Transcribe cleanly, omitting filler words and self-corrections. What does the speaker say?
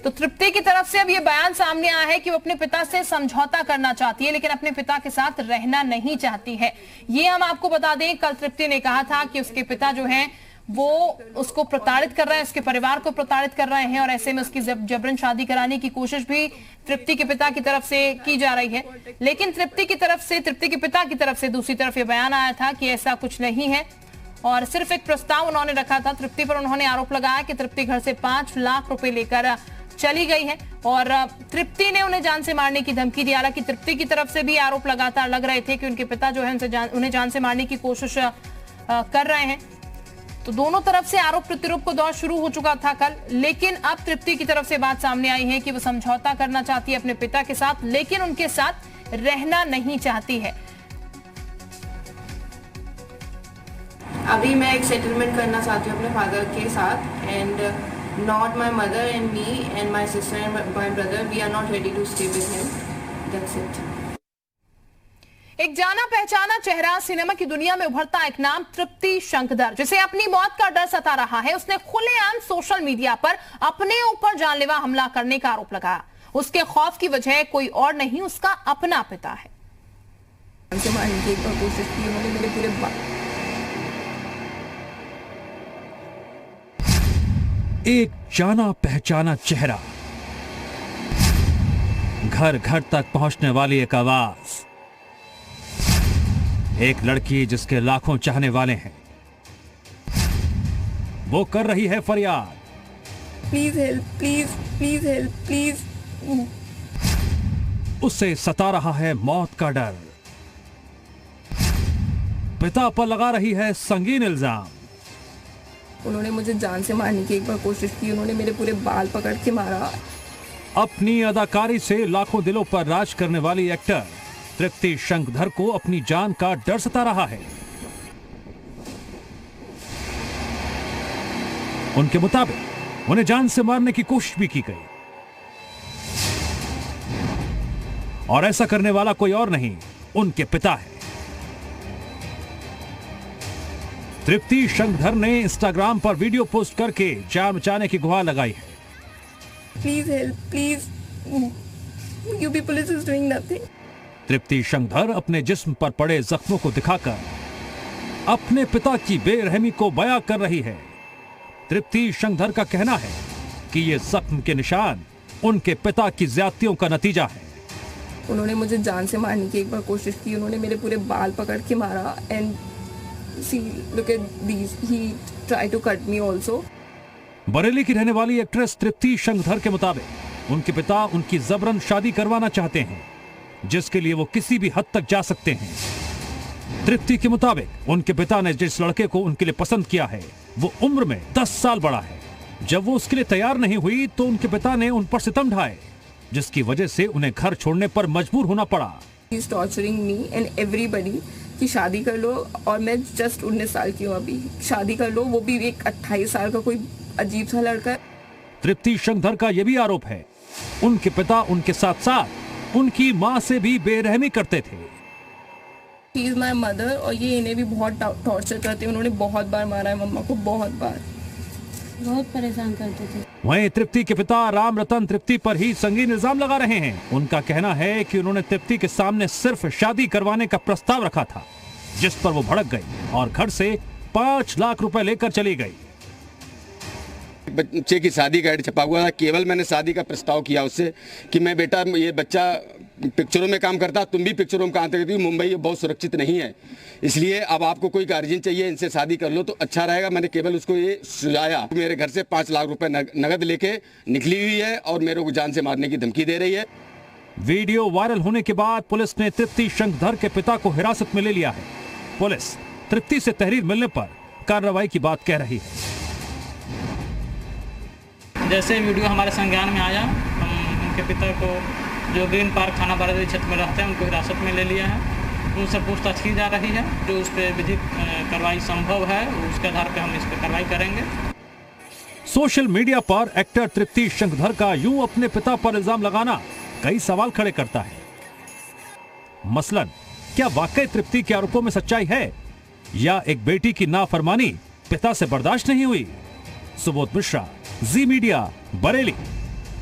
तो तृप्ति की तरफ से अब ये बयान सामने आया है कि वो अपने पिता से समझौता करना चाहती है, लेकिन अपने पिता के साथ रहना नहीं चाहती है। ये हम आपको बता दें, कल तृप्ति ने कहा था कि उसके पिता जो हैं वो उसको प्रताड़ित कर रहे हैं, उसके परिवार को प्रताड़ित कर रहे हैं, और ऐसे में उसकी जबरन शादी कराने की कोशिश भी तृप्ति के पिता की तरफ से की जा रही है। लेकिन तृप्ति के पिता की तरफ से दूसरी तरफ ये बयान आया था कि ऐसा कुछ नहीं है, और सिर्फ एक प्रस्ताव उन्होंने रखा था तृप्ति पर। उन्होंने आरोप लगाया कि तृप्ति घर से 5 लाख रुपए लेकर चली गई है, और तृप्ति ने उन्हें जान से मारने की धमकी दी। हालांकि तृप्ति की तरफ से भी आरोप लगातार लग रहे थे कि उनके पिता जो है उन्हें जान से मारने की कोशिश कर रहे हैं। तो दोनों तरफ से आरोप प्रत्यारोप का दौर शुरू हो चुका था कल, लेकिन अब तृप्ति की तरफ से बात सामने आई है कि वो समझौता करना चाहती है अपने पिता के साथ, लेकिन उनके साथ रहना नहीं चाहती है। अभी मैं एक सेटलमेंट करना चाहती हूँ अपने फादर के साथ, and not my mother and me and my sister and my brother, we are not ready to stay with him, that's it. एक जाना पहचाना चेहरा, सिनेमा की दुनिया में उभरता एक नाम, तृप्ति शंकधर, जिसे अपनी मौत का डर सता रहा है। उसने खुलेआम सोशल मीडिया पर अपने ऊपर जानलेवा हमला करने का आरोप लगाया। उसके खौफ की वजह कोई और नहीं, उसका अपना पिता है। मारने की एक बार कोशिश की उन्होंने, मेरे पूरे एक जाना पहचाना चेहरा, घर घर तक पहुंचने वाली एक आवाज, एक लड़की जिसके लाखों चाहने वाले हैं, वो कर रही है फरियाद, please help, please help, please. उससे सता रहा है मौत का डर, पिता पर लगा रही है संगीन इल्जाम। उन्होंने मुझे जान से मारने की एक बार कोशिश की, उन्होंने मेरे पूरे बाल पकड़ के मारा। अपनी अदाकारी से लाखों दिलों पर राज करने वाली एक्टर तृप्ति शंकधर को अपनी जान का डर सता रहा है। उनके मुताबिक उन्हें जान से मारने की कोशिश भी की गई, और ऐसा करने वाला कोई और नहीं, उनके पिता है। तृप्ति शंकधर ने इंस्टाग्राम पर वीडियो पोस्ट करके जान बचाने की गुहार लगाई है। Please help, please, you people is doing nothing. Tripti Shankdhar अपने जिस्म पर पड़े जख्मों को दिखाकर अपने पिता की बेरहमी को बयां कर रही है। तृप्ति शंकधर का कहना है कि ये जख्म के निशान उनके पिता की ज्यादतियों का नतीजा है। उन्होंने मुझे जान से मारने की एक बार कोशिश की, उन्होंने मेरे पूरे बाल पकड़ के मारा, and see, look at these, he tried to cut me also. Bareilly की रहने वाली एक्ट्रेस तृप्ति शंकधर के मुताबिक उनके पिता उनकी जबरन शादी करवाना चाहते हैं, जिसके लिए वो किसी भी हद तक जा सकते हैं। तृप्ति के मुताबिक उनके पिता ने जिस लड़के को उनके लिए पसंद किया है वो उम्र में 10 साल बड़ा है। जब वो उसके लिए तैयार नहीं हुई तो उनके पिता ने उन पर सितम ढाए, जिसकी वजह से उन्हें घर छोड़ने पर मजबूर होना पड़ा। He is torturing me and everybody कि शादी कर लो, और मैं जस्ट 19 साल की हूँ अभी, शादी कर लो, वो भी एक 28 साल का कोई अजीब सा लड़का। तृप्ति शंकधर का यह भी आरोप है उनके पिता उनके साथ साथ उनकी मां से भी बेरहमी करते थे। She is my mother, और ये इन्हें भी बहुत टॉर्चर करते हैं। उन्होंने बहुत बार मारा है मम्मा को, बहुत बार, बहुत परेशान करते थे। वहीं तृप्ति के पिता राम रतन तृप्ति पर ही संगीन इल्जाम लगा रहे हैं। उनका कहना है कि उन्होंने तृप्ति के सामने सिर्फ शादी करवाने का प्रस्ताव रखा था, जिस पर वो भड़क गई और घर से 5 लाख रुपए लेकर चली गई। बच्चे की शादी का ऐड छपा हुआ था, केवल मैंने शादी का प्रस्ताव किया उससे कि मैं बेटा ये बच्चा पिक्चरों में काम करता, तुम भी पिक्चरों में काम करती हो, मुंबई ये बहुत सुरक्षित नहीं है, इसलिए अब आपको कोई गार्जियन चाहिए, इनसे शादी कर लो तो अच्छा रहेगा। मैंने केवल उसको ये सुझाया। मेरे घर से 5 लाख रुपए नगद लेके निकली हुई है और मेरे को जान से मारने की धमकी दे रही है। वीडियो वायरल होने के बाद पुलिस ने तृप्ति शंकधर के पिता को हिरासत में ले लिया है। पुलिस तृप्ति से तहरीर मिलने पर कार्रवाई की बात कह रही है। जैसे वीडियो हमारे संज्ञान में आया, हम उनके पिता को जो ग्रीन पार्क थाना बारादरी क्षेत्र में रहते हैं उनको हिरासत में ले लिया है। उनसे पूछताछ की जा रही है, जो उस पर विधिक कार्रवाई संभव है उसके आधार पर हम इस पर कार्रवाई करेंगे। सोशल मीडिया पर एक्टर तृप्ति शंकधर का यूं अपने पिता पर इल्जाम लगाना कई सवाल खड़े करता है। मसलन, क्या वाकई तृप्ति के आरोपों में सच्चाई है या एक बेटी की नाफरमानी पिता से बर्दाश्त नहीं हुई? सुबोध मिश्रा, जी मीडिया, बरेली।